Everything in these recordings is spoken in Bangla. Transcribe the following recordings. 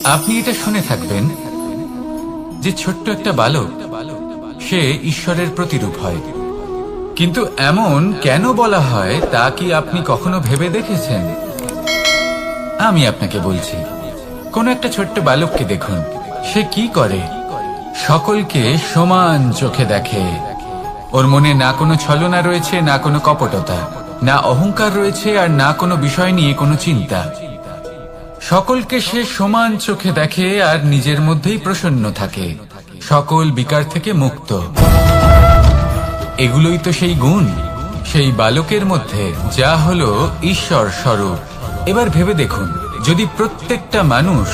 আপনি এটা শুনে থাকবেন যে ছোট্ট একটা বালক সে ঈশ্বরের প্রতিরূপ হয়, কিন্তু এমন কেন বলা হয় তা কি আপনি কখনো ভেবে দেখেছেন? আমি আপনাকে বলছি, কোন একটা ছোট্ট বালককে দেখুন, সে কি করে? সকলকে সমান চোখে দেখে। ওর মনে না কোনো ছলনা রয়েছে, না কোনো কপটতা, না অহংকার রয়েছে, আর না কোনো বিষয় নিয়ে কোনো চিন্তা। সকলকে সে সমান চোখে দেখে আর নিজের মধ্যেই প্রসন্ন থাকে, সকল বিকার থেকে মুক্ত। এগুলোই তো সেই গুণ সেই বালকের মধ্যে, যা হলো ঈশ্বর স্বরূপ। এবার ভেবে দেখুন, যদি প্রত্যেকটা মানুষ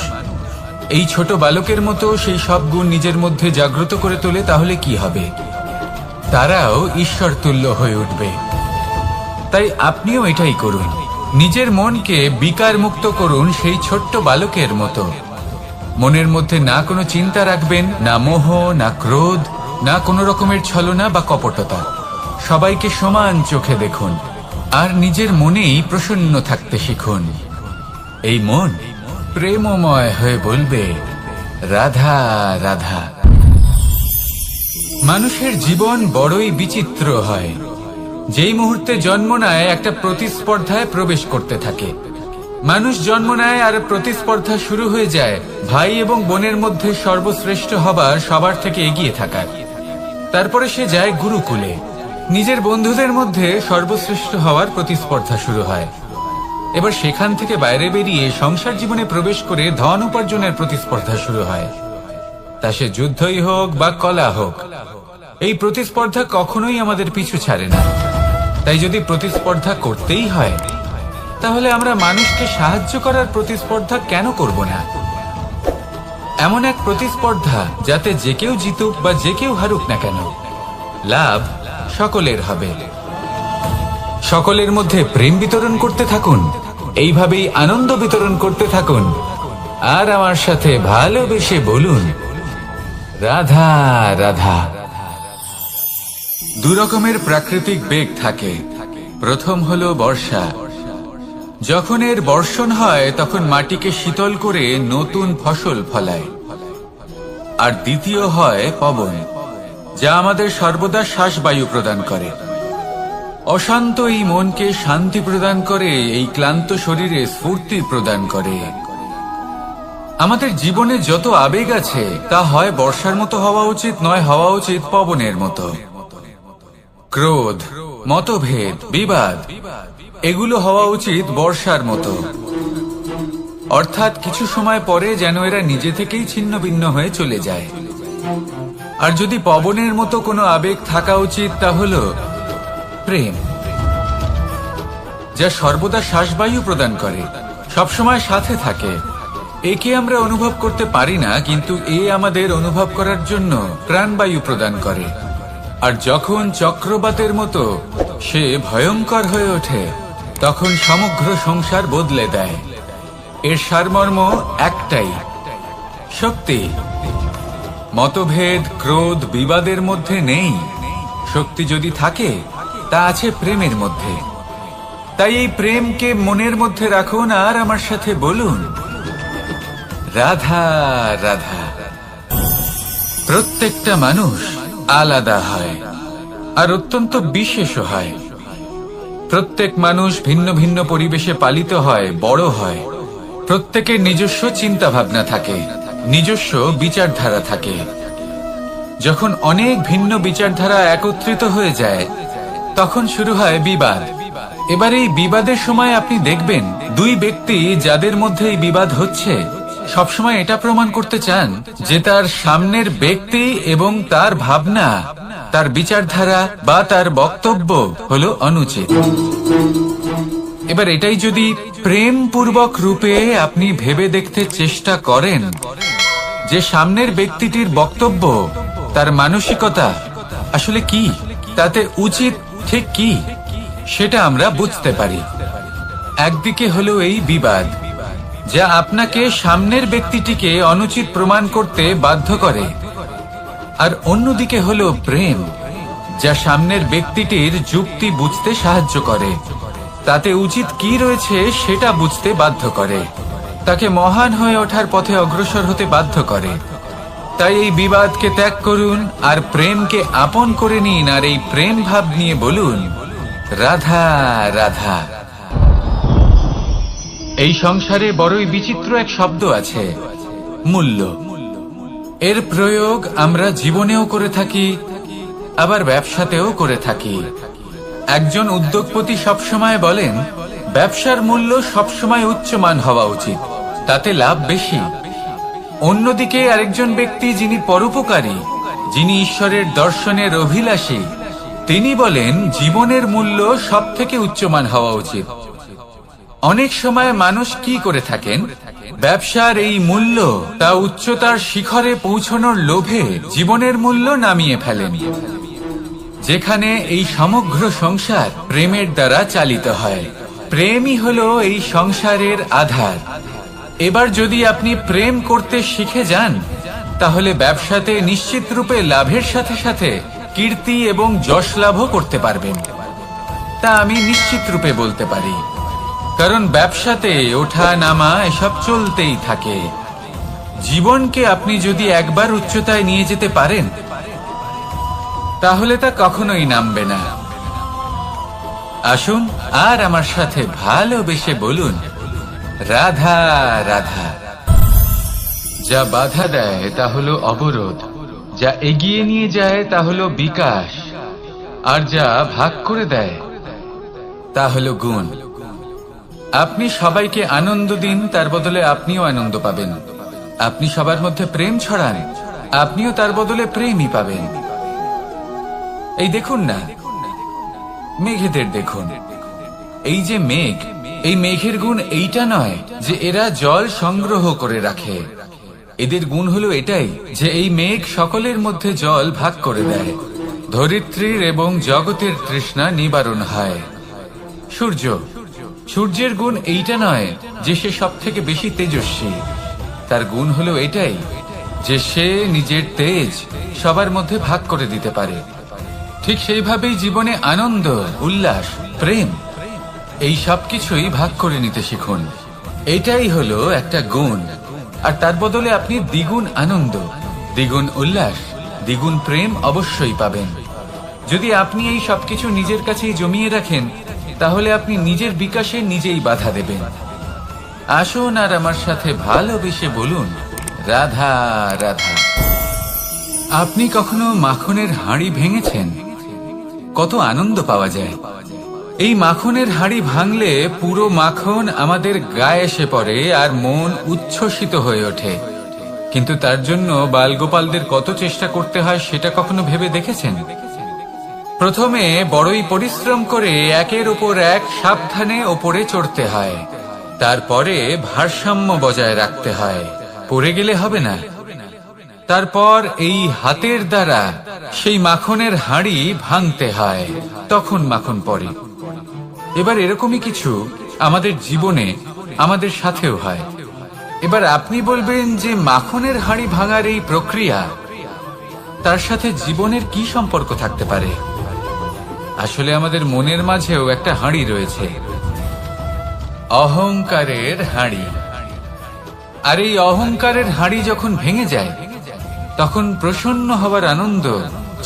এই ছোট বালকের মতো সেই সব গুণ নিজের মধ্যে জাগ্রত করে তোলে, তাহলে কি হবে? তারাও ঈশ্বর তুল্য হয়ে উঠবে। তাই আপনিও এটাই করুন, নিজের মনকে বিকার মুক্ত করুন সেই ছোট্ট বালকের মতো। মনের মধ্যে না কোনো চিন্তা রাখবেন, না মোহ, না ক্রোধ, না কোনো রকমের ছলনা বা কপটতা। সবাইকে সমান চোখে দেখুন আর নিজের মনেই প্রসন্ন থাকতে শিখুন। এই মন প্রেমময় হয়ে বলবে, রাধা রাধা। মানুষের জীবন বড়ই বিচিত্র হয়। যেই মুহূর্তে জন্ম নেয় একটা প্রতিস্পর্ধায় প্রবেশ করতে থাকে। মানুষ জন্ম নেয় আর প্রতিস্পর্ধা শুরু হয়ে যায় ভাই এবং বোনের মধ্যে সর্বশ্রেষ্ঠ হবার, সবার থেকে এগিয়ে থাকার। তারপরে সে যায় গুরুকুলে, নিজের বন্ধুদের মধ্যে সর্বশ্রেষ্ঠ হওয়ার প্রতিস্পর্ধা শুরু হয়। এবার সেখান থেকে বাইরে বেরিয়ে সংসার জীবনে প্রবেশ করে ধন উপার্জনের প্রতিস্পর্ধা শুরু হয়। তা সে যুদ্ধই হোক বা কলা হোক, এই প্রতিস্পর্ধা কখনোই আমাদের পিছু ছাড়ে না। তাই যদি প্রতিস্পর্ধা করতেই হয়, তাহলে আমরা মানুষকে সাহায্য করার প্রতিস্পর্ধা কেন করব না? এমন এক প্রতিস্পর্ধা যাতে যে কেউ জিতুক বা যে কেউ হারুক না কেন, লাভ সকলের হবে। সকলের মধ্যে প্রেম বিতরণ করতে থাকুন, এইভাবেই আনন্দ বিতরণ করতে থাকুন, আর আমার সাথে ভালোবেসে বলুন, রাধা রাধা। দু রকমের প্রাকৃতিক বেগ থাকে। প্রথম হলো বর্ষা। যখন এর বর্ষণ হয় তখন মাটিকে শীতল করে নতুন ফসল ফলায়। আর দ্বিতীয় হয় পবন, যা আমাদের সর্বদা শ্বাসবায়ু প্রদান করে। অশান্ত এই মনকে শান্তি প্রদান করে, এই ক্লান্ত শরীরে স্ফূর্তি প্রদান করে। আমাদের জীবনে যত আবেগ আছে তা হয় বর্ষার মতো হওয়া উচিত, নয় হওয়া উচিত পবনের মতো। ক্রোধ, মতভেদ, বিবাদ, এগুলো হওয়া উচিত বর্ষার মতো। অর্থাৎ কিছু সময় পরে যেন এরা নিজে থেকেই ছিন্ন ভিন্ন হয়ে চলে যায়। আর যদি পবনের মতো কোনো আবেগ থাকা উচিত, তা হলো প্রেম, যা সর্বদা শ্বাসবায়ু প্রদান করে, সবসময় সাথে থাকে। একে আমরা অনুভব করতে পারি না, কিন্তু এ আমাদের অনুভব করার জন্য প্রাণবায়ু প্রদান করে। আর যখন চক্রবাতের মতো সে ভয়ঙ্কর হয়ে ওঠে, তখন সমগ্র সংসার বদলে দেয়। এর সারমর্ম একটাই, শক্তি। মতভেদ, ক্রোধ, বিবাদের মধ্যে নেই। শক্তি যদি থাকে, তা আছে প্রেমের মধ্যে। তাই এই প্রেমকে মনের মধ্যে রাখুন আর আমার সাথে বলুন, রাধা রাধা। প্রত্যেকটা মানুষ আলাদা হয় আর অত্যন্ত বিশেষও হয়। প্রত্যেক মানুষ ভিন্ন ভিন্ন পরিবেশে পালিত হয়, বড় হয়। প্রত্যেকের নিজস্ব চিন্তা ভাবনা থাকে, নিজস্ব বিচারধারা থাকে। যখন অনেক ভিন্ন বিচারধারা একত্রিত হয়ে যায়, তখন শুরু হয় বিবাদ। এবার এই বিবাদের সময় আপনি দেখবেন, দুই ব্যক্তি যাদের মধ্যে এই বিবাদ হচ্ছে, সবসময় এটা প্রমাণ করতে চান যে তার সামনের ব্যক্তি এবং তার ভাবনা, তার বিচারধারা বা তার বক্তব্য হলো অনুচিত। এবার এটাই যদি প্রেমপূর্বক রূপে আপনি ভেবে দেখতে চেষ্টা করেন যে সামনের ব্যক্তিটির বক্তব্য, তার মানসিকতা আসলে কি, তাতে উচিত ঠিক কি, সেটা আমরা বুঝতে পারি। একদিকে হলো এই বিবাদ, যা আপনাকে সামনের ব্যক্তিটিকে অনুচিত প্রমাণ করতে বাধ্য করে। আর অন্যদিকে হলো প্রেম, যা সামনের ব্যক্তিটির যুক্তি বুঝতে সাহায্য করে, তাতে উচিত কি রয়েছে সেটা বুঝতে বাধ্য করে। তাকে মহান হয়ে ওঠার পথে অগ্রসর হতে বাধ্য করে। তাই এই বিবাদকে ত্যাগ করুন আর প্রেমকে আপন করে নিন, আর এই প্রেম ভাব নিয়ে বলুন, রাধা রাধা। এই সংসারে বড়ই বিচিত্র এক শব্দ আছে, মূল্য। এর প্রয়োগ আমরা জীবনেও করে থাকি, আবার ব্যবসাতেও করে থাকি। একজন উদ্যোগপতি সবসময় বলেন, ব্যবসার মূল্য সবসময় উচ্চমান হওয়া উচিত, তাতে লাভ বেশি। অন্যদিকে আরেকজন ব্যক্তি যিনি পরোপকারী, যিনি ঈশ্বরের দর্শনের অভিলাষী, তিনি বলেন জীবনের মূল্য সব থেকে উচ্চমান হওয়া উচিত। অনেক সময় মানুষ কি করে থাকেন, ব্যবসার এই মূল্য তা উচ্চতার শিখরে পৌঁছানোর লোভে জীবনের মূল্য নামিয়ে ফেলেন। যেখানে এই সমগ্র সংসার প্রেমের দ্বারা চালিত হয়, প্রেমই হলো এই সংসারের আধার। এবার যদি আপনি প্রেম করতে শিখে যান, তাহলে ব্যবসাতে নিশ্চিত রূপে লাভের সাথে সাথে কীর্তি এবং যশ লাভও করতে পারবেন। তা আমি নিশ্চিত রূপে বলতে পারি, কারণ ব্যবসাতে ওঠা নামা এসব চলতেই থাকে। জীবনকে আপনি যদি একবার উচ্চতায় নিয়ে যেতে পারেন, তাহলে তা কখনোই নামবে না। আসুন আর আমার সাথে ভালোবেসে বলুন, রাধা রাধা। যা বাধা দেয় তা হলো অবরোধ, যা এগিয়ে নিয়ে যায় তা হলো বিকাশ, আর যা ভাগ করে দেয় তা হলো গুণ। আপনি সবাইকে আনন্দ দিন, তার বদলে আপনিও আনন্দ পাবেন। আপনি সবার মধ্যে প্রেম ছড়ান, আপনিও তার বদলে প্রেমই পাবেন। এই দেখুন না, মেঘেদের দেখুন। এই যে মেঘ, এই মেঘের গুণ এইটা নয় যে এরা জল সংগ্রহ করে রাখে। এদের গুণ হলো এটাই যে এই মেঘ সকলের মধ্যে জল ভাগ করে দেয়। ধরিত্রীর এবং জগতের তৃষ্ণা নিবারণ হয়। সূর্য, সূর্যের গুণ এইটা নয় যে সে সব থেকে বেশি তেজস্বী। তার গুণ হলো এটাই যে সে নিজের তেজ সবার মধ্যে ভাগ করে দিতে পারে। ঠিক সেইভাবেই জীবনে আনন্দ, উল্লাস, প্রেম এই সব কিছুই ভাগ করে নিতে শিখুন। এটাই হলো একটা গুণ, আর তার বদলে আপনি দ্বিগুণ আনন্দ, দ্বিগুণ উল্লাস, দ্বিগুণ প্রেম অবশ্যই পাবেন। যদি আপনি এই সবকিছু নিজের কাছেই জমিয়ে রাখেন, তাহলে আপনি নিজের বিকাশে নিজেই বাধা দেবেন। আসুন আর আমার সাথে ভালোবেসে বলুন, রাধা রাধা। আপনি কখনো মাখনের হাঁড়ি ভেঙেছেন? কত আনন্দ পাওয়া যায়। এই মাখনের হাঁড়ি ভাঙলে পুরো মাখন আমাদের গায়ে এসে পড়ে আর মন উচ্ছ্বসিত হয়ে ওঠে। কিন্তু তার জন্য বালগোপালদের কত চেষ্টা করতে হয় সেটা কখনো ভেবে দেখেছেন? প্রথমে বড়ই পরিশ্রম করে একের উপর এক সাবধানে ওপরে চড়তে হয়, তারপরে ভারসাম্য বজায় রাখতে হয়, পড়ে গেলে হবে না। তারপর এই হাতের দ্বারা সেই মাখনের হাঁড়ি ভাঙতে হয়, তখন মাখন পড়ে। এবার এরকমই কিছু আমাদের জীবনে আমাদের সাথেও হয়। এবার আপনি বলবেন যে মাখনের হাঁড়ি ভাঙার এই প্রক্রিয়া, তার সাথে জীবনের কি সম্পর্ক থাকতে পারে? আসলে আমাদের মনের মাঝেও একটা হাঁড়ি রয়েছে, অহংকারের হাঁড়ি। আর এই অহংকারের হাঁড়ি যখন ভেঙে যায়, তখন প্রসন্ন হবার আনন্দ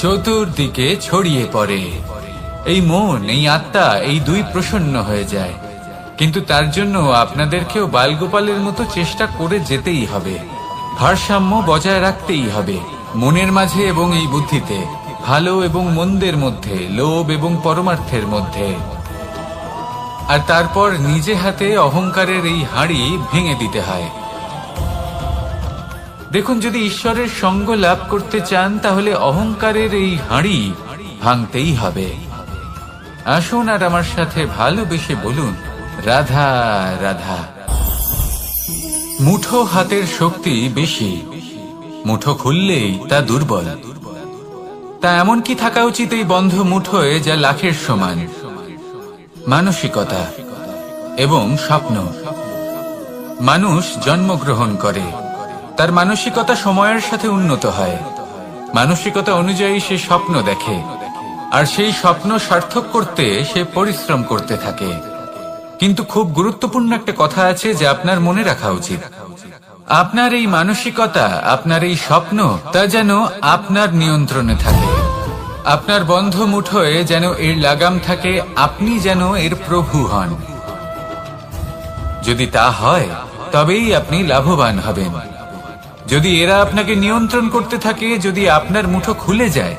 চতুর্দিকে ছড়িয়ে পড়ে। এই মন, এই আত্মা, এই দুই প্রসন্ন হয়ে যায়। কিন্তু তার জন্য আপনাদেরকেও বালগোপালের মতো চেষ্টা করে যেতেই হবে, ভারসাম্য বজায় রাখতেই হবে মনের মাঝে এবং এই বুদ্ধিতে, ভালো এবং মন্দের মধ্যে, লোভ এবং পরমার্থের মধ্যে। আর তারপর নিজে হাতে অহংকারের এই হাঁড়ি ভেঙে দিতে হয়। দেখুন, যদি ঈশ্বরের সঙ্গ লাভ করতে চান, তাহলে অহংকারের এই হাঁড়ি ভাঙতেই হবে। আসুন আর আমার সাথে ভালোবেসে বলুন, রাধা রাধা। মুঠো হাতের শক্তি বেশি, মুঠো খুললেই তা দুর্বল। তা এমন কি থাকা উচিত এই বন্ধ মুঠোয় যা লাখের সমান? মানসিকতা এবং স্বপ্ন। মানুষ জন্মগ্রহণ করে, তার মানসিকতা সময়ের সাথে উন্নত হয়। মানসিকতা অনুযায়ী সে স্বপ্ন দেখে, আর সেই স্বপ্ন সার্থক করতে সে পরিশ্রম করতে থাকে। কিন্তু খুব গুরুত্বপূর্ণ একটা কথা আছে যা আপনার মনে রাখা উচিত। আপনার এই মানসিকতা, আপনার এই স্বপ্ন, তা যেন আপনার নিয়ন্ত্রণে থাকে। আপনার বন্ধ মুঠোয় যেন এর লাগাম থাকে, আপনি যেন এর প্রভু হন। যদি তা হয় তবেই আপনি লাভবান হবেন। যদি এরা আপনাকে নিয়ন্ত্রণ করতে থাকে, যদি আপনার মুঠো খুলে যায়,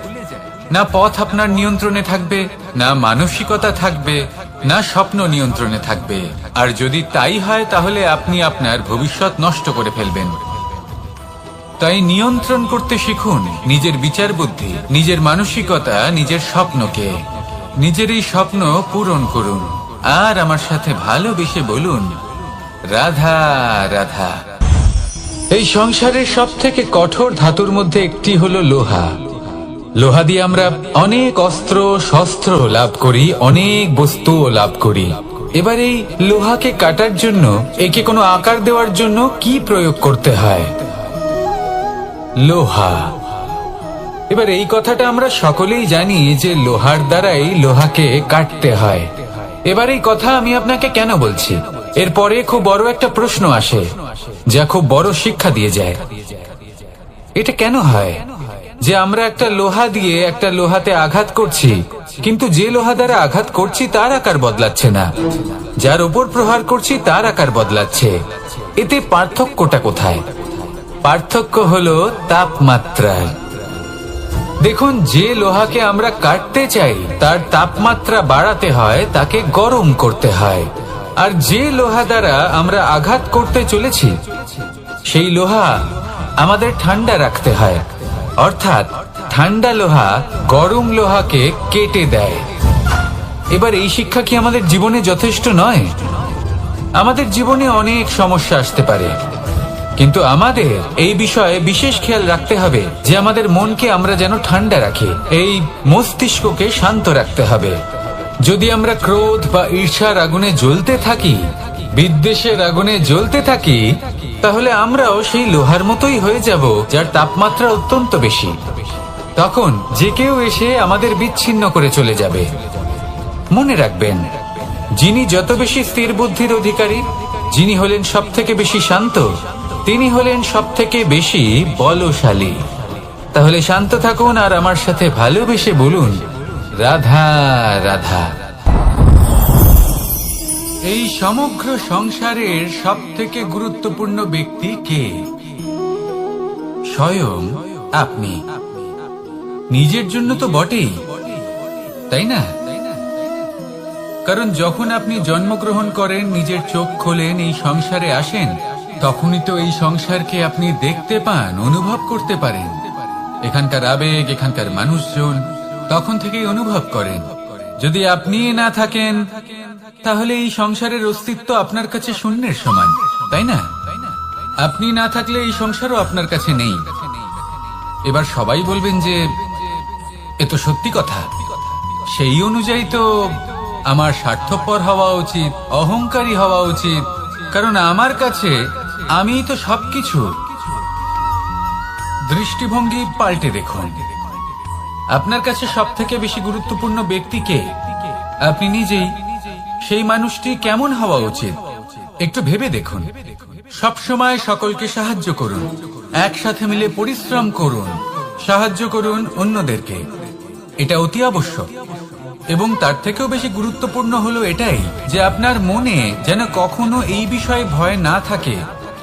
না পথ আপনার নিয়ন্ত্রণে থাকবে, না মানসিকতা থাকবে, না স্বপ্ন নিয়ন্ত্রণে থাকবে। আর যদি তাই হয় তাহলে আপনি আপনার ভবিষ্যৎ নষ্ট করে ফেলবেন। তাই নিয়ন্ত্রণ করতে শিখুন নিজের বিচার বুদ্ধি, নিজের মানসিকতা, নিজের স্বপ্নকে। নিজের এই স্বপ্ন পূরণ করুন আর আমার সাথে ভালোবেসে বলুন, রাধা রাধা। এই সংসারের সব থেকে কঠোর ধাতুর মধ্যে একটি হলো লোহা। লোহা দিয়ে আমরা অনেক অস্ত্র শস্ত্র লাভ করি, অনেক বস্তুও লাভ করি। এবার এই লোহাকে কাটার জন্য, একে কোনো আকার দেওয়ার জন্য কি প্রয়োগ করতে হয়? লোহা। এবার এই কথাটা আমরা সকলেই জানি যে লোহার দ্বারাই লোহাকে কাটতে হয়। এবার এই কথা আমি আপনাকে কেন বলছি? এরপরে খুব বড় একটা প্রশ্ন আসে যা খুব বড় শিক্ষা দিয়ে যায়। এটা কেন হয় যে আমরা একটা লোহা দিয়ে একটা লোহাতে আঘাত করছি, কিন্তু যে লোহা দ্বারা আঘাত করছি তার আকার বদলাচ্ছে না, যার ওপর প্রহার করছি তার আকার বদলাচ্ছে? এতে পার্থক্যটা কোথায়? পার্থক্য হলো তাপমাত্রায়। দেখুন, যে লোহাকে আমরা কাটতে চাই তার তাপমাত্রা বাড়াতে হয়, তাকে গরম করতে হয়। আর যে লোহা দ্বারা আমরা আঘাত করতে চলেছি সেই লোহা আমাদের ঠান্ডা রাখতে হয়। অর্থাৎ ঠান্ডা লোহা গরম লোহাকে কেটে দেয়। এবার এই শিক্ষা কি আমাদের জীবনে যথেষ্ট নয়? আমাদের জীবনে অনেক সমস্যা আসতে পারে, কিন্তু আমাদের এই বিষয়ে বিশেষ খেয়াল রাখতে হবে যে আমাদের মনকে আমরা যেন ঠান্ডা রাখি, এই মস্তিষ্ককে শান্ত রাখতে হবে। যদি আমরা ক্রোধ বা ঈর্ষার আগুনে জ্বলতে থাকি, বিদ্বেষের আগুনে জ্বলতে থাকি, তাহলে আমরাও সেই লোহার মতোই হয়ে যাব যার তাপমাত্রা অত্যন্ত বেশি। তখন যে কেউ এসে আমাদের বিচ্ছিন্ন করে চলে যাবে। মনে রাখবেন, যিনি যত বেশি স্থির বুদ্ধির অধিকারী, যিনি হলেন সব থেকে বেশি শান্ত, তিনি হলেন সব থেকে বেশি বলশালী। তাহলে শান্ত থাকুন আর আমার সাথে ভালোবেসে বলুন, রাধা রাধা। এই সমগ্র সংসারের সব থেকে গুরুত্বপূর্ণ ব্যক্তি কে? স্বয়ং আপনি। নিজের জন্য তো বটেই, তাই না? কারণ যখন আপনি জন্মগ্রহণ করেন, নিজের চোখ খোলেন, এই সংসারে আসেন, তখনই তো এই সংসারকে আপনি দেখতে পান, অনুভব করতে পারেন। এখানকার আবেগ, এখানকার মানুষজন তখন থেকেই অনুভব করেন। যদি আপনি না থাকেন তাহলে এই সংসারের অস্তিত্ব আপনার কাছে শূন্যের সমান, তাই না? আপনি না থাকলে এই সংসারও আপনার কাছে নেই। এবার সবাই বলবেন যে এ তো সত্যি কথা, সেই অনুযায়ী তো আমার স্বার্থপর হওয়া উচিত, অহংকারী হওয়া উচিত, কারণ আমার কাছে আমিই তো সবকিছু। দৃষ্টিভঙ্গি পাল্টে দেখুন। আপনার কাছে সব থেকে বেশি গুরুত্বপূর্ণ ব্যক্তি কে? আপনি নিজেই। সেই মানুষটি কেমন হওয়া উচিত একটু ভেবে দেখুন। সবসময় সকলকে সাহায্য করুন, একসাথে মিলে পরিশ্রম করুন, সাহায্য করুন অন্যদেরকে। এটা অতি আবশ্যক। এবং তার থেকেও বেশি গুরুত্বপূর্ণ হলো এটাই যে আপনার মনে যেন কখনো এই বিষয়ে ভয় না থাকে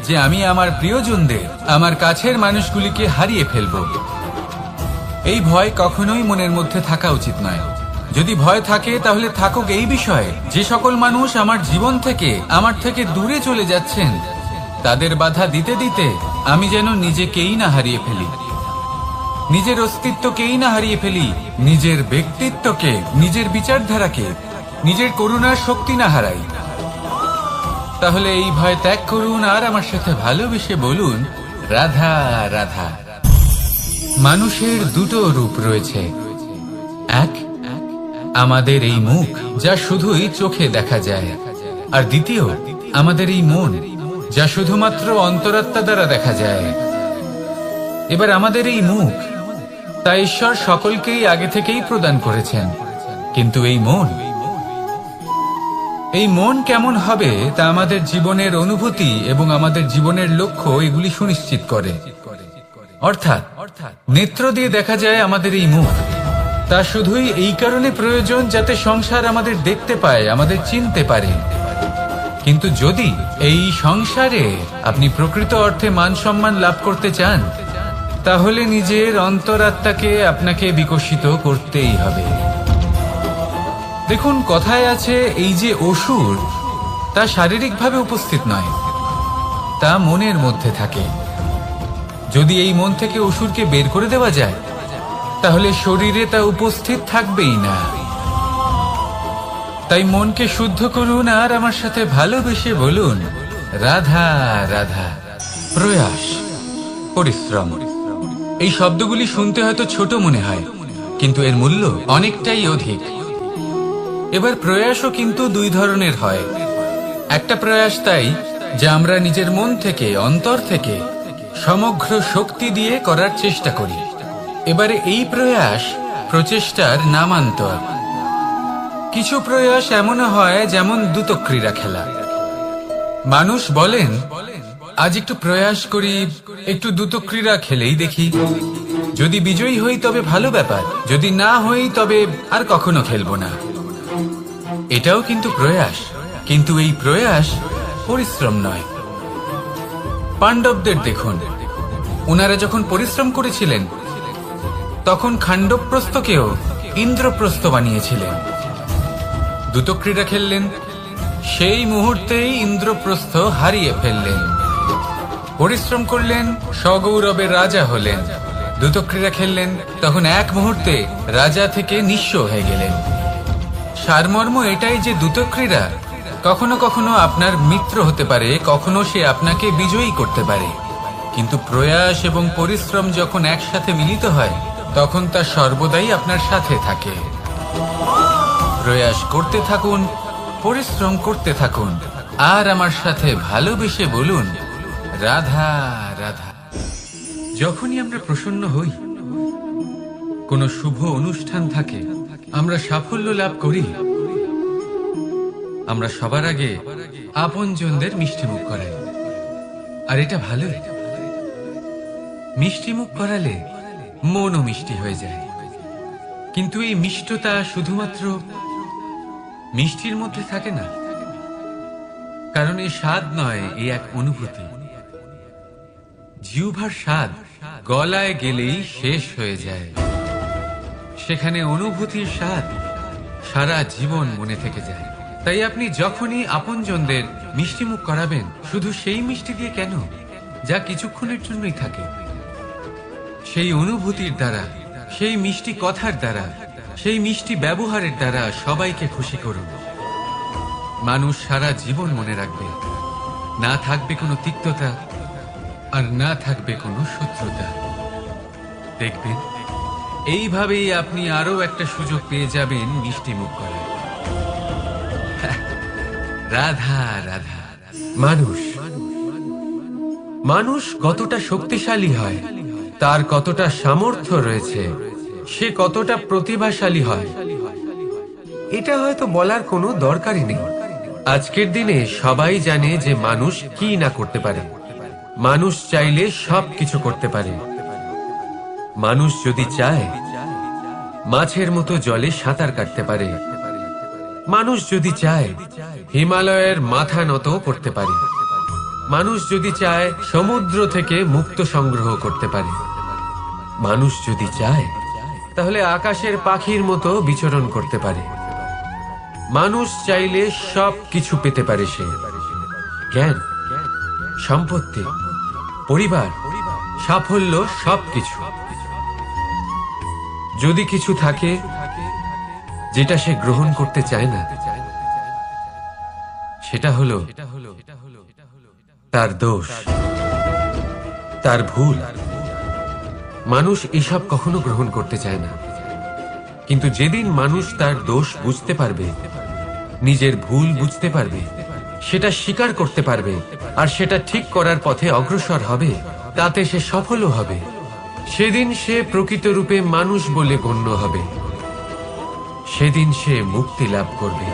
যে আমি আমার প্রিয়জনদের, আমার কাছের মানুষগুলিকে হারিয়ে ফেলব। এই ভয় কখনোই মনের মধ্যে থাকা উচিত নয়। যদি ভয় থাকে তাহলে থাকুক এই বিষয়ে যে সকল মানুষ আমার জীবন থেকে, আমার থেকে দূরে চলে যাচ্ছেন, তাদের বাধা দিতে দিতে আমি যেন নিজেকেই না হারিয়ে ফেলি, নিজের অস্তিত্বকেই না হারিয়ে ফেলি, নিজের ব্যক্তিত্বকে, নিজের বিচারধারাকে, নিজের করুণার শক্তি না হারাই। তাহলে এই ভয় ত্যাগ করুন আর আমার সাথে ভালোবেসে বলুন, রাধা রাধা। মানুষের দুটো রূপ রয়েছে। এক, আমাদের এই মুখ যা শুধুই চোখে দেখা যায়, আর দ্বিতীয় আমাদের এই মন যা শুধুমাত্র অন্তরাত্মা দ্বারা দেখা যায়। এবার আমাদের এই মুখ তা ঈশ্বর সকলকেই আগে থেকেই প্রদান করেছেন, কিন্তু এই মন এই মন কেমন হবে তা আমাদের জীবনের অনুভূতি এবং আমাদের জীবনের লক্ষ্য এগুলি সুনিশ্চিত করে। অর্থাৎ নেত্র দিয়ে দেখা যায় আমাদের এই মুখ, তা শুধুই এই কারণে প্রয়োজন যাতে সংসার আমাদের দেখতে পায়, আমাদের চিনতে পারে। কিন্তু যদি এই সংসারে আপনি প্রকৃত অর্থে মান সম্মান লাভ করতে চান, তাহলে নিজের অন্তরাত্মাকে আপনাকে বিকশিত করতেই হবে। দেখুন, কথায় আছে এই যে অসুর, তা শারীরিকভাবে উপস্থিত নয়, তা মনের মধ্যে থাকে। যদি এই মন থেকে অসুরকে বের করে দেওয়া যায়, তাহলে শরীরে তা উপস্থিত থাকবেই না। তাই মনকে শুদ্ধ করুন আর আমার সাথে ভালোবেসে বলুন, রাধা রাধা। প্রয়াস, পরিশ্রম, এই শব্দগুলি শুনতে হয়তো ছোট মনে হয়, কিন্তু এর মূল্য অনেকটাই অধিক। এবার প্রয়াসও কিন্তু দুই ধরনের হয়। একটা প্রয়াস তাই যা আমরা নিজের মন থেকে, অন্তর থেকে সমগ্র শক্তি দিয়ে করার চেষ্টা করি। এবারে এই প্রয়াস প্রচেষ্টার নামান্তর। কিছু প্রয়াস এমনও হয় যেমন দ্যুতক্রীড়া খেলা। মানুষ বলেন, আজ একটু প্রয়াস করি, একটু দ্যুতক্রীড়া খেলেই দেখি, যদি বিজয়ী হই তবে ভালো ব্যাপার, যদি না হই তবে আর কখনো খেলবো না। এটাও কিন্তু প্রয়াস, কিন্তু এই প্রয়াস পরিশ্রম নয়। পাণ্ডবদের দেখুন, ওনারা যখন পরিশ্রম করেছিলেন তখন খাণ্ডবপ্রস্থকেও ইন্দ্রপ্রস্থ বানিয়েছিলেন। দ্যুতক্রীড়া খেললেন, সেই মুহূর্তেই ইন্দ্রপ্রস্থ হারিয়ে ফেললেন। পরিশ্রম করলেন, সগৌরবের রাজা হলেন। দ্যুতক্রীড়া খেললেন, তখন এক মুহূর্তে রাজা থেকে নিঃস্ব হয়ে গেলেন। সারমর্ম এটাই যে দ্যুতক্রীড়া কখনো কখনো আপনার মিত্র হতে পারে, কখনো সে আপনাকে বিজয়ী করতে পারে, কিন্তু প্রয়াস এবং পরিশ্রম যখন একসাথে মিলিত হয় তখন তা সর্বদাই আপনার সাথে থাকে। প্রয়াস করতে থাকুন, পরিশ্রম করতে থাকুন, আর আমার সাথে ভালোবেসে বলুন, রাধা রাধা। যখনই আমরা প্রসন্ন হই, কোনো শুভ অনুষ্ঠান থাকে, আমরা সাফল্য লাভ করি, আমরা সবার আগে আপনজনদের মিষ্টি মুখ করাই। আর এটা ভালোই। মিষ্টি মুখ করালে মনও মিষ্টি হয়ে যায়। কিন্তু এই মিষ্টতা শুধুমাত্র মিষ্টির মধ্যে থাকে না, কারণ এই স্বাদ নয়, এই এক অনুভূতি। জিহ্বার স্বাদ গলায় গেলেই শেষ হয়ে যায়, সেখানে অনুভূতির স্বাদ সারা জীবন মনে থেকে যায়। তাই আপনি যখনই আপনজনদের মিষ্টি মুখ করাবেন, শুধু সেই মিষ্টি দিয়ে কেন, যা কিছুক্ষণের জন্যই থাকে, সেই অনুভূতির দ্বারা, সেই মিষ্টি কথার দ্বারা, সেই মিষ্টি ব্যবহারের দ্বারা সবাইকে খুশি করুন। মানুষ সারা জীবন মনে রাখবে, না থাকবে কোনো তিক্ততা, আর না থাকবে কোনো শত্রুতা। দেখবেন এইভাবেই আপনি আরো একটা সুযোগ পেয়ে যাবেন মিষ্টি মুখ করার। রাধা রাধা। মানুষ কতটা শক্তিশালী হয়, তার কতটা সামর্থ্য রয়েছে, সে কতটা প্রতিভাশালী হয়, এটা হয়তো বলার কোনো দরকারই নেই। আজকের দিনে সবাই জানে যে মানুষ কি না করতে পারে। মানুষ চাইলে সবকিছু করতে পারে। মানুষ যদি চায় মাছের মতো জলে সাঁতার কাটতে পারে। মানুষ যদি চায় হিমালয়ের মাথা নত করতে পারে। মানুষ যদি চায় সমুদ্র থেকে মুক্ত সংগ্রহ করতে পারে। মানুষ যদি চায় তাহলে আকাশের পাখির মতো বিচরণ করতে পারে। মানুষ চাইলে সব কিছু পেতে পারে। সে জ্ঞান, সম্পত্তি, পরিবার, সাফল্য, সবকিছু। যদি কিছু থাকে যেটা সে গ্রহণ করতে চায় না, সেটা হলো তার দোষ, তার ভুল। মানুষ এসব কখনো গ্রহণ করতে চায় না, কিন্তু যেদিন মানুষ তার দোষ বুঝতে পারবে, নিজের ভুল বুঝতে পারবে, সেটা স্বীকার করতে পারবে, আর সেটা ঠিক করার পথে অগ্রসর হবে, তাতে সে সফলও হবে। সেদিন সে প্রকৃত রূপে মানুষ বলে গণ্য হবে। সেদিন সে মুক্তি লাভ করবে।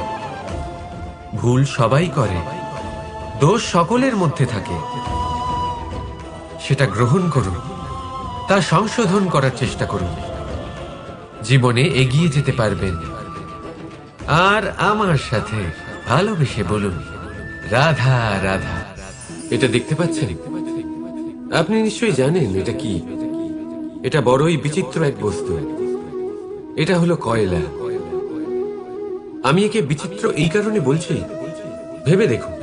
ভুল সবাই করে, দোষ সকলের মধ্যে থাকে। সেটা গ্রহণ করুন, তা সংশোধন করার চেষ্টা করুন, জীবনে এগিয়ে যেতে পারবেন। আর আমার সাথে ভালোবেসে বলুন, রাধা রাধা। এটা দেখতে পাচ্ছেন? আপনি নিশ্চয়ই জানেন এটা কি। এটা বড়ই বিচিত্র এক বস্তু। এটা হলো কয়লা। আমি একে বিচিত্র এই কারণে বলছি, ভেবে দেখুন,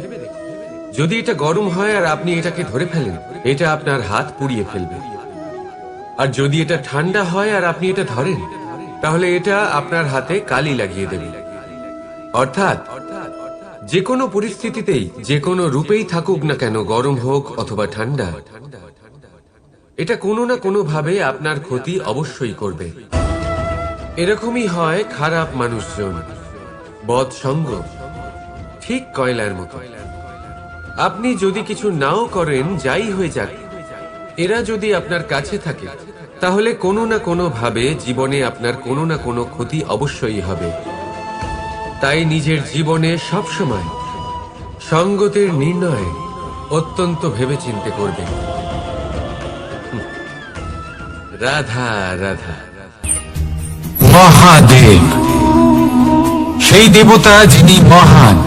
যদি এটা গরম হয় আর আপনি এটাকে ধরে ফেলেন, এটা আপনার হাত পুড়িয়ে ফেলবে। আর যদি এটা ঠান্ডা হয় আর আপনি এটা ধরেন, তাহলে এটা আপনার হাতে কালি লাগিয়ে দেবে। অর্থাৎ যে কোনো পরিস্থিতিতেই, যে কোনো রূপেই থাকুক না কেন, গরম হোক অথবা ঠান্ডা, এটা কোনো না কোনো ভাবে আপনার ক্ষতি অবশ্যই করবে। এরকমই হয় খারাপ মানুষজন, বদ সঙ্গ, ঠিক কয়লার মতো। আপনি যদি কিছু নাও করেন, যাই হয়ে যাক, এরা যদি আপনার কাছে থাকে, তাহলে কোনো না কোনো ভাবে জীবনে আপনার কোনো না কোনো ক্ষতি অবশ্যই হবে। তাই নিজের জীবনে সবসময় সঙ্গতের নির্ণয় অত্যন্ত ভেবেচিন্তে করবেন। রাধা রাধা। মহাদেব সেই দেবতা যিনি মহান,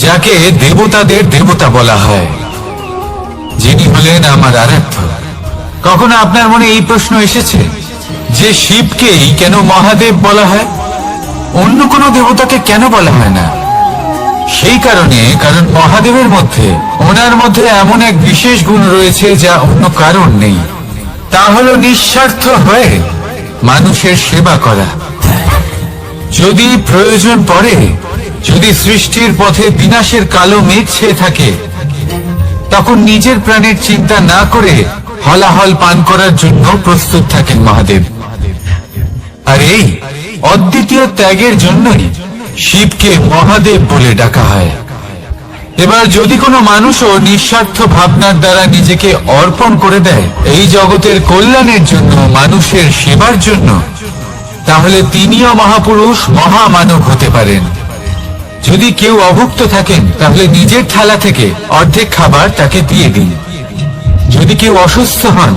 যাকে দেবতাদের দেবতা বলা হয়, যিনি হলেন আমার আরাধ্য। কখনো আপনার মনে এই প্রশ্ন এসেছে যে শিবকেই কেন মহাদেব বলা হয়, অন্য কোনো দেবতাকে কেন বলা হয় না? সেই কারণ মহাদেবের মধ্যে, ওনার মধ্যে এমন এক বিশেষ গুণ রয়েছে যা অন্য কারণ নেই। তা হলো নিঃস্বার্থ হয়ে মানুষের সেবা করা। যদি প্রয়োজন পড়ে, যদি সৃষ্টির পথে বিনাশের কালো মেঘ ছেয়ে থাকে, তখন নিজের প্রাণের চিন্তা না করে হলাহল পান করার জন্য প্রস্তুত থাকেন মহাদেব। আর এই অদ্বিতীয় ত্যাগের জন্যই শিবকে মহাদেব বলে ডাকা হয়। এবার যদি কোনো মানুষও নিঃস্বার্থ ভাবনার দ্বারা নিজেকে অর্পণ করে দেয় এই জগতের কল্যাণের জন্য, মানুষের সেবার জন্য, তাহলে তিনিও মহাপুরুষ, মহামানব হতে পারেন। যদি কেউ অভুক্ত থাকেন, তাহলে নিজের থালা থেকে অর্ধেক খাবার তাকে দিয়ে দিন। যদি কেউ অসুস্থ হন,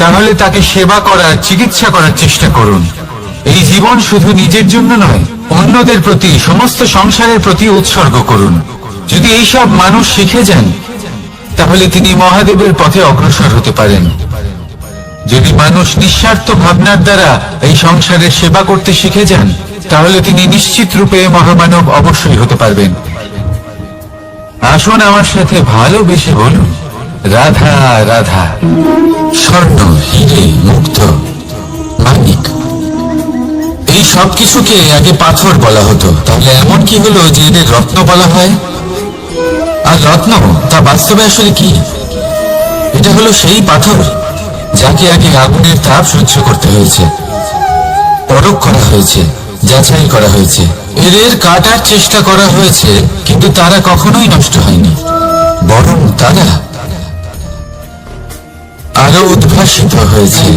তাহলে তাকে সেবা করার, চিকিৎসা করার চেষ্টা করুন। এই জীবন শুধু নিজের জন্য নয়, অন্যদের প্রতি, সমস্ত সংসারের প্রতি উৎসর্গ করুন। যদি এইসব মানুষ শিখে যান, তাহলে তিনি মহাদেবের পথে অগ্রসর হতে পারেন। যদি মানুষ নিঃস্বার্থ ভাবনার দ্বারা এই সংসারের সেবা করতে শিখে যান, তাহলে তিনি নিশ্চিত রূপে মহামানব অবশ্যই হতে পারবেন। আসুন আমার সাথে ভালোবেসে বলুন, রাধা রাধা। স্বর্ণ, হিরে, মুক্ত, মানিক, এই সব কিছুকে আগে পাথর বলা হতো। তাহলে এমন কি হলো যে এদের রত্ন বলা হয়? আর রত্ন তা বাস্তবে আসলে কি? এটা হলো সেই পাথর যাকে আগে আগুনের তাপ সহ্য করতে হয়েছে, পরখ করা হয়েছে, যাচাই করা হয়েছে, এদের কাটার চেষ্টা করা হয়েছে, কিন্তু তারা কখনোই নষ্ট হয়নি, বরং তারা আরো উদ্ভাসিত হয়েছে,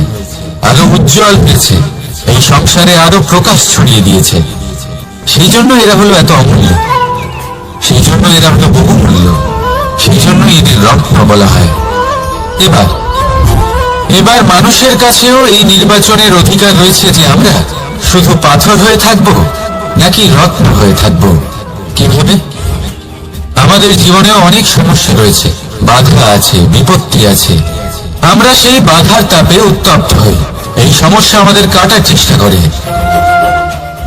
আরো উজ্জ্বল হয়েছে, এই সংসারে আরো প্রকাশ ছড়িয়ে দিয়েছে। সেই জন্য এরা হলো এত অমূল্য, সেই জন্য এরা হলো বহুমূল্য, সেই জন্য এদের রত্ন বলা হয়। এবার মানুষের কাছেও এই নির্বাচনের অধিকার রয়েছে যে আমরা শুধু পাথর হয়ে থাকব নাকি রত্ন হয়ে থাকব। কিভাবে? আমাদের জীবনেও অনেক সমস্যা রয়েছে, বাধা আছে, বিপত্তি আছে। আমরা সেই বাধার তাপে উত্তপ্ত হই, এই সমস্যা আমাদের কাটার চেষ্টা করে।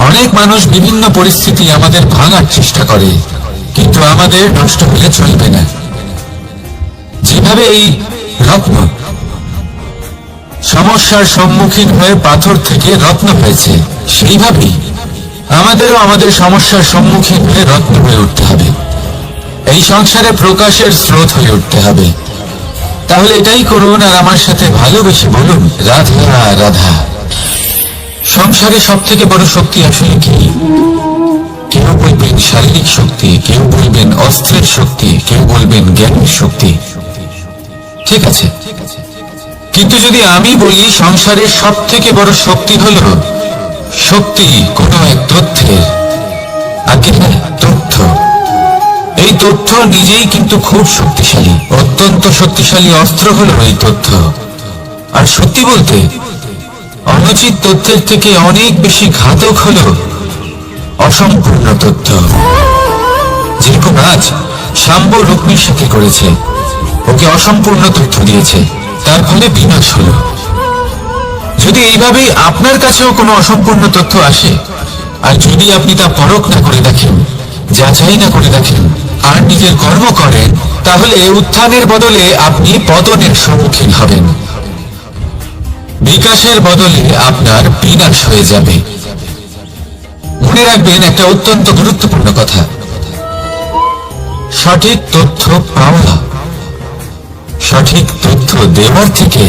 অনেক মানুষ বিভিন্ন পরিস্থিতি আমাদের ভাঙার চেষ্টা করে, কিন্তু আমাদের নষ্ট হলে চলবে না। যেভাবে এই রত্ন সমস্যার সম্মুখীন হয়ে পাথর থেকে রত্ন হয়েছে, সেইভাবেই আমাদেরও আমাদের সমস্যার সম্মুখীন হয়ে রত্ন হয়ে উঠতে হবে, এই সংসারে প্রকাশের স্রোত হয়ে উঠতে হবে। তাহলে এটাই করুন আর আমার সাথে ভালোবেসে বলুন, রাধা রাধা। সংসারে সব থেকে বড় শক্তি আসলে কি? কেউ বলবেন শারীরিক শক্তি, কেউ বলবেন অস্ত্রের শক্তি, কেউ বলবেন জ্ঞানের শক্তি। ঠিক আছে, কিন্তু যদি আমি বলি সংসারের সব থেকে বড় শক্তি হলো শক্তি কোনো এক তথ্যের, আগে তথ্য, এই তথ্য নিজেই কিন্তু খুব শক্তিশালী, অত্যন্ত শক্তিশালী অস্ত্র হলো এই তথ্য। আর সত্যি বলতে অনুচিত তথ্যের থেকে অনেক বেশি ঘাতক হলো অসম্পূর্ণ তথ্য। যেরকম আজ শাম্ব রুক্মির সাথে করেছে, ওকে অসম্পূর্ণ তথ্য দিয়েছে, তার ফলে বিনাশ হলো। যদি এইভাবেই আপনার কাছেও কোনো অসম্পূর্ণ তথ্য আসে, আর যদি আপনি তা পরখ না করে দেখেন, যাচাই না করে দেখেন, আর নিজের কর্ম করেন, তাহলে উত্থানের বদলে আপনি পতনের সম্মুখীন হবেন। বিকাশের বদলে আপনার বিনাশ হয়ে যাবে। মনে রাখবেন একটা অত্যন্ত গুরুত্বপূর্ণ কথা, সঠিক তথ্য পাওয়া সঠিক তথ্য দেওয়ার থেকে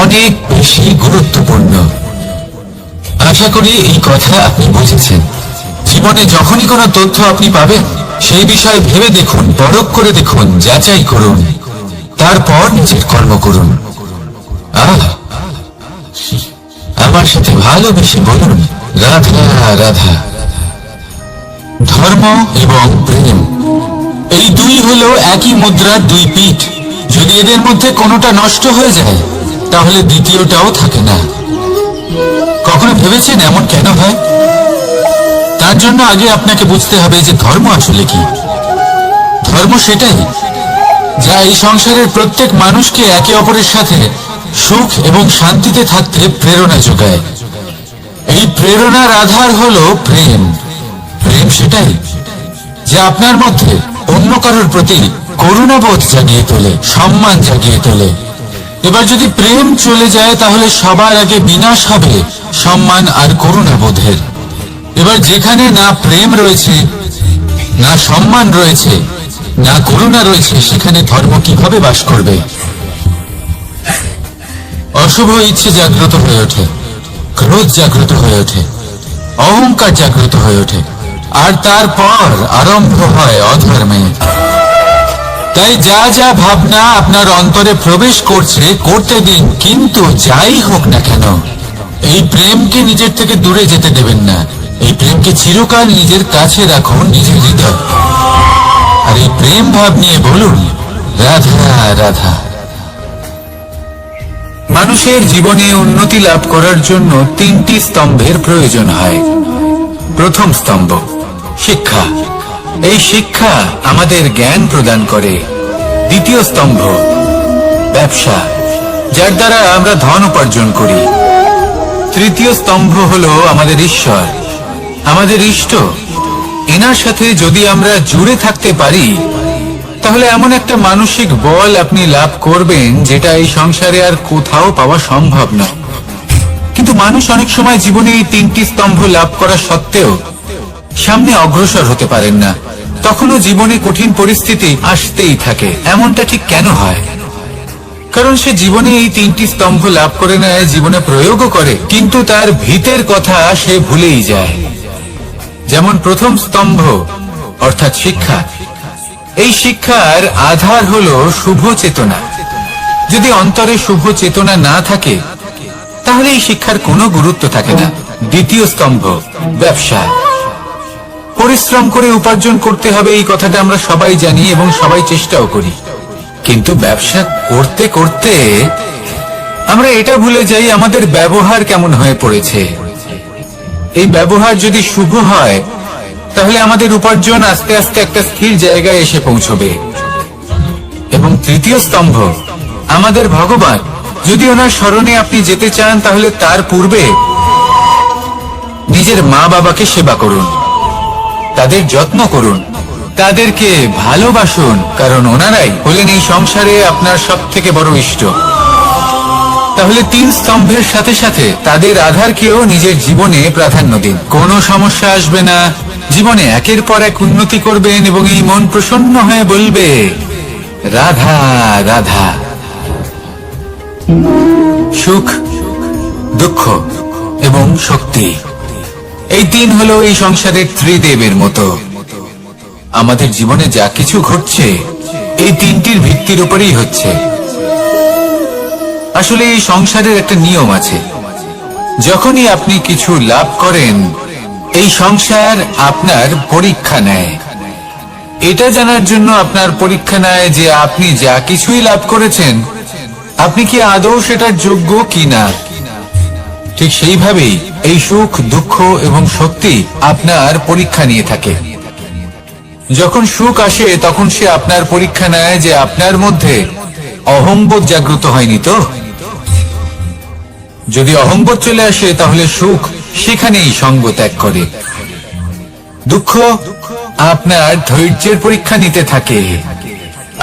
অনেক বেশি গুরুত্বপূর্ণ। আশা করি এই কথা আপনি বুঝেছেন। জীবনে যখনই কোনো তথ্য আপনি পাবেন, সেই বিষয়ে ভেবে দেখুন, পরখ করে দেখুন, যাচাই করুন, তারপর নিজের কর্ম করুন। আমার সাথে ভালোবেসে বলুন, রাধা রাধা। ধর্ম এবং প্রেম, এই দুই হলো একই মুদ্রার দুই পিঠ। যদি এদের মধ্যে কোনোটা নষ্ট হয়ে যায়, তাহলে দ্বিতীয়টাও থাকে না। কখনো ভেবেছেন এমন কেন হয়? তার জন্য আগে আপনাকে বুঝতে হবে যে ধর্ম আসলে কি। ধর্ম সেটাই যা এই সংসারের প্রত্যেক মানুষকে একে অপরের সাথে সুখ এবং শান্তিতে থাকতে প্রেরণা যোগায়। এই প্রেরণার আধার হলো প্রেম। প্রেম সেটাই যা আপনার মধ্যে অন্য কারোর প্রতি করুণাবোধ জাগিয়ে তোলে, সম্মান জাগিয়ে তোলে। এবার যদি প্রেম চলে যায়, তাহলে সবার আগে বিনাশ হবে সম্মান আর করুণাবোধের। এবার যেখানে না প্রেম রয়েছে, না সম্মান রয়েছে, না করুণা রয়েছে, সেখানে ধর্ম কিভাবে বাস করবে? অশুভ ইচ্ছে জাগ্রত হয়ে ওঠে, ক্রোধ জাগ্রত হয়ে ওঠে, অহংকার জাগ্রত হয়ে ওঠে, আর তারপর আরম্ভ হয় অধর্মে। তাই যা যা ভাবনা আপনার অন্তরে প্রবেশ করছে, করতে দিন, কিন্তু যাই হোক না কেন, এই প্রেমকে নিজের থেকে দূরে যেতে দেবেন না। এই প্রেমকে চিরকাল নিজের কাছে রাখুন, নিজের হৃদয়। আর এই প্রেম ভাব নিয়ে বলুন, রাধা রাধা। মানুষের জীবনে উন্নতি লাভ করার জন্য তিনটি স্তম্ভের প্রয়োজন হয়। প্রথম স্তম্ভ শিক্ষা। এই শিক্ষা আমাদের জ্ঞান প্রদান করে। দ্বিতীয় স্তম্ভ ব্যবসা, যার দ্বারা আমরা ধন উপার্জন করি। তৃতীয় স্তম্ভ হলো আমাদের ঈশ্বর, আমাদের ইষ্ট। এনার সাথে যদি আমরা জুড়ে থাকতে পারি, তাহলে এমন একটা মানসিক বল আপনি লাভ করবেন, যেটা এই সংসারে আর কোথাও পাওয়া সম্ভব নয়। কিন্তু মানুষ অনেক সময় জীবনে এই তিনটি স্তম্ভ লাভ করা সত্ত্বেও সামনে অগ্রসর হতে পারেন না। তখনও জীবনে কঠিন পরিস্থিতি আসতেই থাকে। এমনটা ঠিক কেন হয়? কারণ সে জীবনে এই তিনটি স্তম্ভ লাভ করে নেয়, জীবনে প্রয়োগও করে, কিন্তু তার ভিতের কথা সে ভুলেই যায়। যেমন প্রথম স্তম্ভ অর্থাৎ শিক্ষা। এই শিক্ষার আধার হলো শুভ চেতনা। যদি অন্তরে শুভ চেতনা না থাকে, তাহলে এই শিক্ষার কোনো গুরুত্ব থাকে না। দ্বিতীয় স্তম্ভ ব্যবসা। পরিশ্রম করে উপার্জন করতে হবে, এই কথাটা আমরা সবাই জানি এবং সবাই চেষ্টাও করি। কিন্তু ব্যবসা করতে করতে আমরা এটা ভুলে যাই আমাদের ব্যবহার কেমন হয়ে পড়েছে। এই ব্যবহার যদি শুভ হয়, তাহলে আমাদের উপার্জন আস্তে আস্তে একটা স্থির জায়গায় এসে পৌঁছবে। এবং তৃতীয় স্তম্ভ আমাদের ভগবান। যদি ওনার স্মরণে আপনি যেতে চান, তাহলে তার পূর্বে নিজের মা বাবাকে সেবা করুন, তাদের যত্ন করুন, তাদেরকে ভালোবাসুন, কারণ ওনারাই হলেন এই সংসারে আপনার সব থেকে বড় ইষ্ট। তাহলে তিন স্তম্ভের সাথে সাথে তাদের আধারকেও নিজের জীবনে প্রাধান্য দিন। কোনো সমস্যা আসবে না, জীবনে একের পর এক উন্নতি করবেন এবং এই মন প্রসন্ন হয়ে বলবে, রাধা রাধা। সুখ, দুঃখ এবং শক্তি, এই তিন হলো এই সংসারের ত্রিদেবের মতো। আমাদের জীবনে যা কিছু ঘটছে, এই তিনটির ভিত্তির উপরেই হচ্ছে। আসলে এই সংসারের একটা নিয়ম আছে, যখনই আপনি কিছু লাভ করেন, এই সংসার আপনার পরীক্ষা নেয়। এটা জানার জন্য আপনার পরীক্ষা নেয় যে আপনি যা কিছুই লাভ করেছেন আপনি কি আদৌ সেটার যোগ্য কিনা। ঠিক সেইভাবেই এই সুখ, দুঃখ এবং শক্তি আপনার পরীক্ষা নিয়ে থাকে। যখন সুখ আসে তখন সে আপনার পরীক্ষা নেয় যে আপনার মধ্যে অহংবোধ জাগ্রত হয়নি তো। যদি অহংবোধ চলে আসে তাহলে সুখ সেখানেই সঙ্গ ত্যাগ করে। দুঃখ আপনার ধৈর্যের পরীক্ষা নিতে থাকে,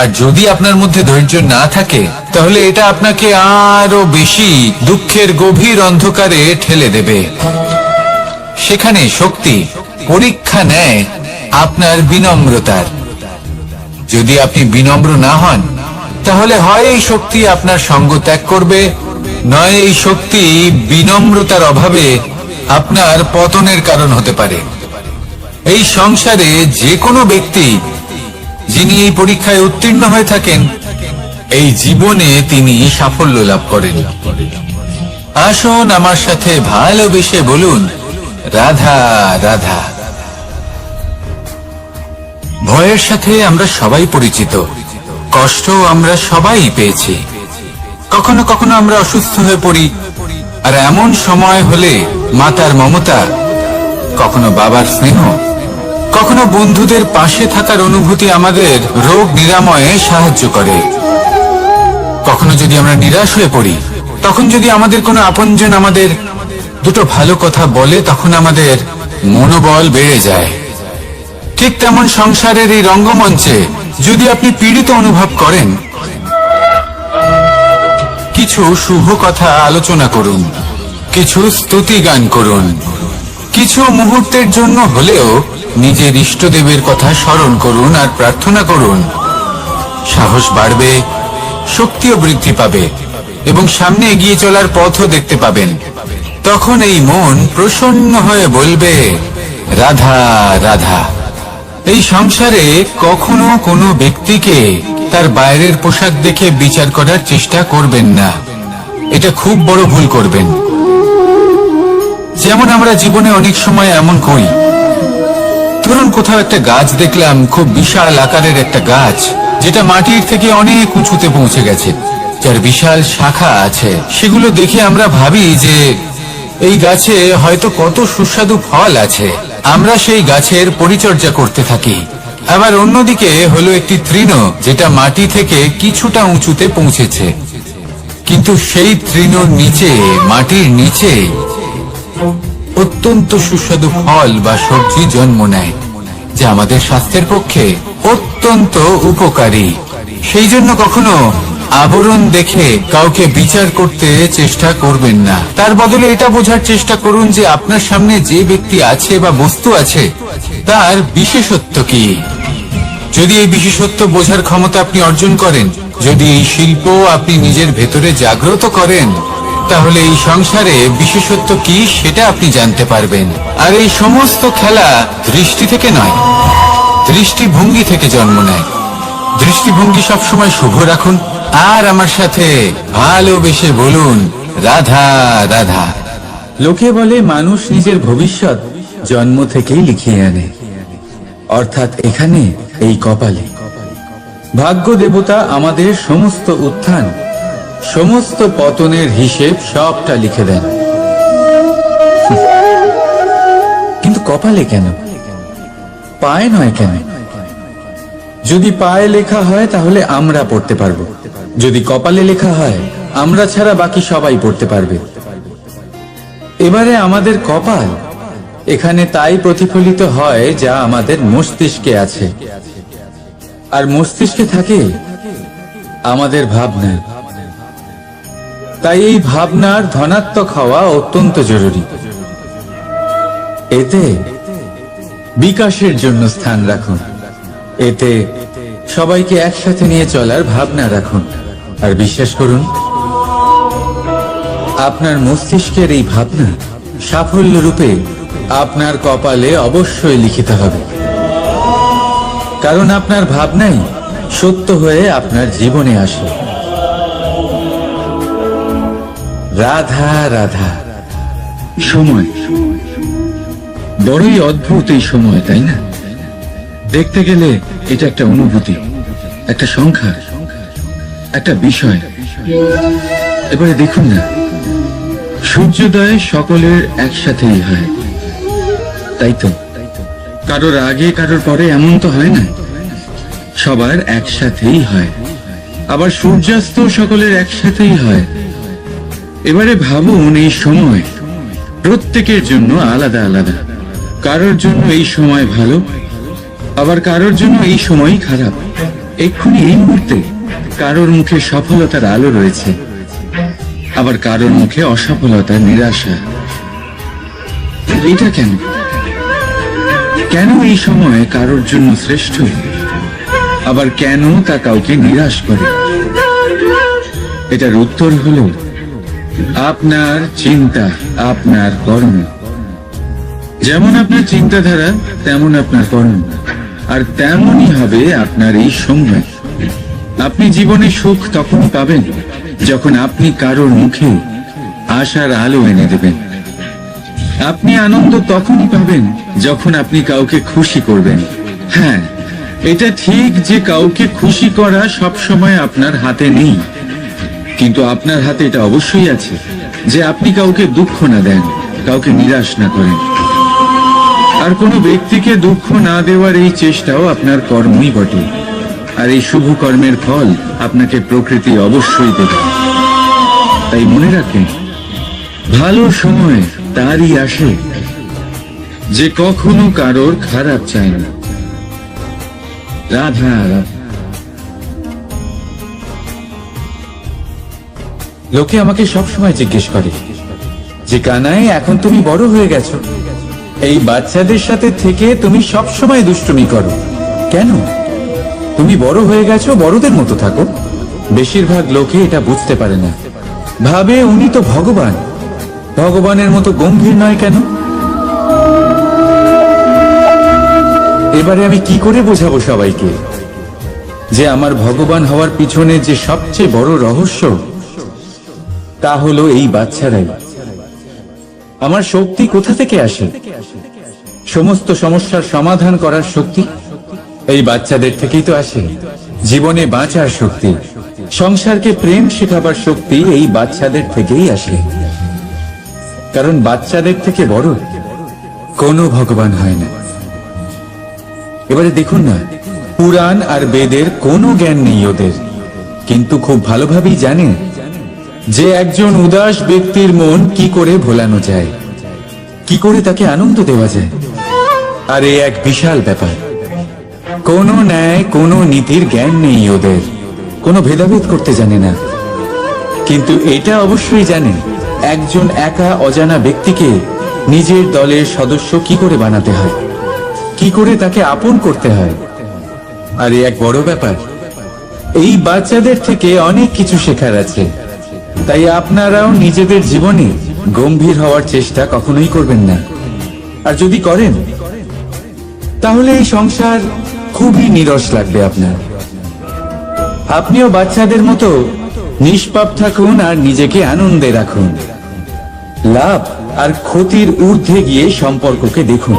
আর যদি আপনার মধ্যে ধৈর্য না থাকে তাহলে এটা আপনাকে আরো বেশি দুঃখের গভীর অন্ধকারে ঠেলে দেবে। সেখানে শক্তি পরীক্ষা নেয় আপনার বিনম্রতার। যদি আপনি বিনম্র না হন তাহলে হয় এই শক্তি আপনার সঙ্গ ত্যাগ করবে, নয় এই শক্তি বিনম্রতার অভাবে আপনার পতনের কারণ হতে পারে। এই সংসারে যে কোনো ব্যক্তি যিনি এই পরীক্ষায় উত্তীর্ণ হয়ে থাকেন এই জীবনে তিনি সাফল্য লাভ করেন। আসুন আমার সাথে ভালোবেসে বলুন, রাধা রাধা। ভয়ের সাথে আমরা সবাই পরিচিত, কষ্ট আমরা সবাই পেয়েছি। কখনো কখনো আমরা অসুস্থ হয়ে পড়ি, আর এমন সময় হলে মাতার মমতা, কখনো বাবার স্নেহ, কখনো বন্ধুদের পাশে থাকার অনুভূতি আমাদের রোগ নিরাময়ে সাহায্য করে। কখনো যদি আমরা নিরাশ হয়ে পড়ি, তখন যদি আমাদের কোনো আপনজন আমাদের দুটো ভালো কথা বলে তখন আমাদের মনোবল বেড়ে যায়। ঠিক তেমন সংসারের এই রঙ্গমঞ্চে যদি আপনি পীড়িত অনুভব করেন, কিছু শুভ কথা আলোচনা করুন, কিছু স্তুতি গান করুন, কিছু মুহূর্তের জন্য হলেও নিজের ইষ্টদেবের কথা স্মরণ করুন আর প্রার্থনা করুন। সাহস বাড়বে, শক্তিও বৃদ্ধি পাবে এবং সামনে এগিয়ে চলার পথও দেখতে পাবেন। তখন এই মন প্রসন্ন হয়ে বলবে, রাধা রাধা। এই সংসারে কখনো কোনো ব্যক্তিকে তার বাইরের পোশাক দেখে বিচার করার চেষ্টা করবেন না, এটা খুব বড় ভুল করবেন। যেমন আমরা জীবনে অনেক সময় এমন করি, ধরুন কোথাও একটা গাছ দেখলাম, খুব বিশাল আকারের একটা গাছ যেটা মাটির থেকে অনেক উঁচুতে পৌঁছে গেছে, যার বিশাল শাখা আছে। সেগুলো দেখে আমরা ভাবি যে এই গাছে হয়তো কত সুস্বাদু ফল আছে, আমরা সেই গাছের পরিচর্যা করতে থাকি। আবার অন্যদিকে হলো একটি তৃণ যেটা মাটি থেকে কিছুটা উঁচুতে পৌঁছেছে, কিন্তু সেই তৃণর নিচে, মাটির নিচে অত্যন্ত সুস্বাদু ফল বা সবজি জন্ম নেয়, যা আমাদের স্বাস্থ্যের পক্ষে অত্যন্ত উপকারী। সেই জন্য কখনো আবরণ দেখে কাউকে বিচার করতে চেষ্টা করবেন না, তার বদলে এটা বোঝার চেষ্টা করুন যে আপনার সামনে যে ব্যক্তি আছে বা বস্তু আছে তার বিশেষত্ব কি। যদি এই বিশেষত্ব বোঝার ক্ষমতা আপনি অর্জন করেন, যদি এই শিল্প আপনি নিজের ভেতরে জাগ্রত করেন, তাহলে এই সংসারে বিশেষত্ব কি সেটা আপনি জানতে পারবেন। আর এই সমস্ত খেলা দৃষ্টি থেকে নয়, দৃষ্টিভঙ্গি থেকে জন্ম নেয়। দৃষ্টিভঙ্গি সবসময় শুভ রাখুন আর আমার সাথে ভালোবেসে বলুন, রাধা রাধা। লোকে বলে মানুষ নিজের ভবিষ্যৎ জন্ম থেকেই লিখিয়ে আনে, অর্থাৎ এখানে এই কপালে। ভাগ্য দেবতা আমাদের সমস্ত উত্থান, সমস্ত পতনের হিসেব সবটা লিখে দেন। কিন্তু কপালে কেন, পায়ে নয় কেন? যদি পায়ে লেখা হয় তাহলে আমরা পড়তে পারবো, যদি কপালে লেখা হয় আমরা ছাড়া বাকি সবাই পড়তে পারবে। এবারে আমাদের কপাল এখানে তাই প্রতিফলিত হয় যা আমাদের মস্তিষ্কে আছে, আর মস্তিষ্কে থাকে আমাদের ভাবনা। তাই এই ভাবনার ধনাত্মক হওয়া অত্যন্ত জরুরি। এতে বিকাশের জন্য স্থান রাখুন, এতে সবাইকে একসাথে নিয়ে চলার ভাবনা রাখুন, আর বিশ্বাস করুন আপনার মস্তিষ্কের এই ভাবনা সাফল্য রূপে আপনার কপালে অবশ্যই লিখিত হবে, কারণ আপনার ভাবনাই সত্য হয়ে আপনার জীবনে আসে। রাধা রাধা। সময় বড়ই অদ্ভুত, এই সময়, তাই না? দেখতে গেলে এটা একটা অনুভূতি, একটা সংখ্যা, একটা বিষয়। এবারে দেখুন না, সূর্যোদয় সকলের একসাথেই হয়, তাই তো? কারোর আগে কারোর পরে এমন তো হয় না, সবার একসাথেই হয়। আবার সূর্যাস্ত সকলের একসাথেই হয়। এবারে ভাবুন, এই সময় প্রত্যেকের জন্য আলাদা আলাদা। কারোর জন্য এই সময় ভালো, আবার কারোর জন্য এই সময়ই খারাপ। এক্ষুনি এই মুহূর্তে কারোর মুখে সফলতার আলো রয়েছে, আবার কারোর মুখে অসফলতার নিরাশা। এটা কেন? কেন এই সময় কারোর জন্য শ্রেষ্ঠ, আবার কেন তা কাউকে নিরাশ করে? এটার উত্তর হলো আপনার চিন্তা, আপনার কর্ম। যেমন আপনার চিন্তাধারা, তেমন আপনার কর্ম, আর তেমনই হবে আপনার এই সময়। আপনি জীবনে সুখ তখন পাবেন যখন আপনি কারোর মুখে আশার আলো এনে দেবেন। আপনি আনন্দ তখনই পাবেন যখন আপনি কাউকে খুশি করবেন। হ্যাঁ, এটা ঠিক যে কাউকে খুশি করা সবসময় আপনার হাতে নেই, কিন্তু আপনার হাতে এটা অবশ্যই আছে যে আপনি কাউকে দুঃখ না দেন, কাউকে নিরাশ না করেন। আর কোনো ব্যক্তিকে দুঃখ না দেওয়ার এই চেষ্টাও আপনার কর্মই বটে। আর এই শুভ কর্মের ফল আপনাকে প্রকৃতি অবশ্যই দেবে। তাই মনে রাখবেন, ভালো সময় তারই আসে যে কখনো কারোর খারাপ চায় না। রাধা রাধা। লোকে আমাকে সবসময় জিজ্ঞেস করে যে কানাই, এখন তুমি বড় হয়ে গেছো, এই বাচ্চাদের সাথে থেকে তুমি সবসময় দুষ্টুমি করো কেন? তুমি বড় হয়ে গেছো, বড়দের মতো থাকো। বেশিরভাগ লোকে এটা বুঝতে পারে না, ভাবে উনি তো ভগবান, ভগবানের মতো গম্ভীর নয় কেন? এবারে আমি কি করে বোঝাবো সবাইকে যে আমার ভগবান হওয়ার পিছনে যে সবচেয়ে বড় রহস্য, তা হলো এই বাচ্চারাই। আমার শক্তি কোথা থেকে আসে? সমস্ত সমস্যার সমাধান করার শক্তি এই বাচ্চাদের থেকেই তো আসে। জীবনে বাঁচার শক্তি, সংসারকে প্রেম শেখাবার শক্তি এই বাচ্চাদের থেকেই আসে। কারণ বাচ্চাদের থেকে বড় কোনো ভগবান হয় না। এবারে দেখুন না, পুরাণ আর বেদের কোনো জ্ঞান নেই ওদের, কিন্তু খুব ভালোভাবেই জানে যে একজন উদাস ব্যক্তির মন কি করে ভোলানো যায়, কি করে তাকে আনন্দ দেওয়া যায়। আর এ এক বিশাল ব্যাপার। কোনো ন্যায়, কোনো নীতির জ্ঞান নেই ওদের, কোনো ভেদাভেদ করতে জানে না। কিন্তু এটা অবশ্যই জানে একজন একা অজানা ব্যক্তিকে নিজের দলের সদস্য কি করে বানাতে হয়, কি করে তাকে আপন করতে হয়। আর এ এক বড় ব্যাপার। এই বাচ্চাদের থেকে অনেক কিছু শেখার আছে। তাই আপনারাও নিজেদের জীবনে গম্ভীর হওয়ার চেষ্টা কখনোই করবেন না। আর যদি করেন, তাহলে এই সংসার খুবই নীরস লাগবে আপনার। আপনিও বাচ্চাদের মতো নিষ্পাপ থাকুন আর নিজেকে আনন্দে রাখুন। লাভ আর ক্ষতির ঊর্ধ্বে গিয়ে সম্পর্ককে দেখুন।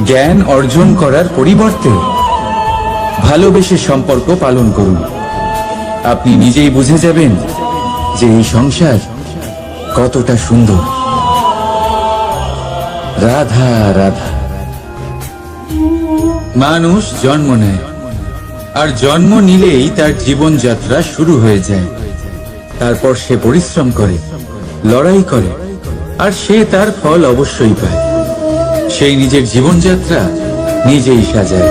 জ্ঞান অর্জন করার পরিবর্তে ভালোবেসে সম্পর্ক পালন করুন। আপনি নিজেই বুঝে যাবেন যে এই সংসার কতটা সুন্দর। রাধা রাধা। মানুষ জন্ম নেয়, আর জন্ম নিলেই তার জীবনযাত্রা শুরু হয়ে যায়। তারপর সে পরিশ্রম করে, লড়াই করে, আর সে তার ফল অবশ্যই পায়। সেই নিজের জীবনযাত্রা নিজেই সাজায়।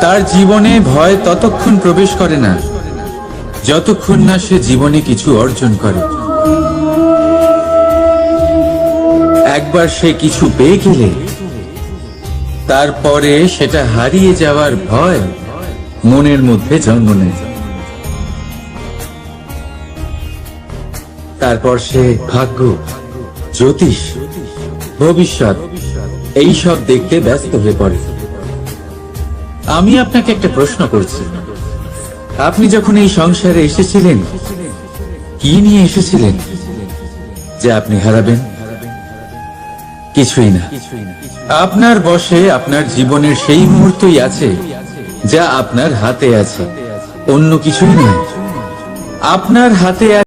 তার জীবনে ভয় ততক্ষণ প্রবেশ করে না যতক্ষণ না সে জীবনে কিছু অর্জন করে। একবার সে কিছু পেয়ে গেলে তারপরে সেটা হারিয়ে যাওয়ার ভয় মনের মধ্যে জন্ম নেয়। তারপর সে ভাগ্য, জ্যোতিষ, ভবিষ্যৎ এইসব দেখতে ব্যস্ত হয়ে পড়ে। আমি আপনাকে একটা প্রশ্ন করছি, আপনি যখন এই সংসারে এসেছিলেন, কি নিয়ে এসেছিলেন যে আপনি হারাবেন? কিছুই না। আপনার বশে আপনার জীবনের সেই মুহূর্তই আছে যা আপনার হাতে আছে, অন্য কিছুই নয়। আপনার হাতে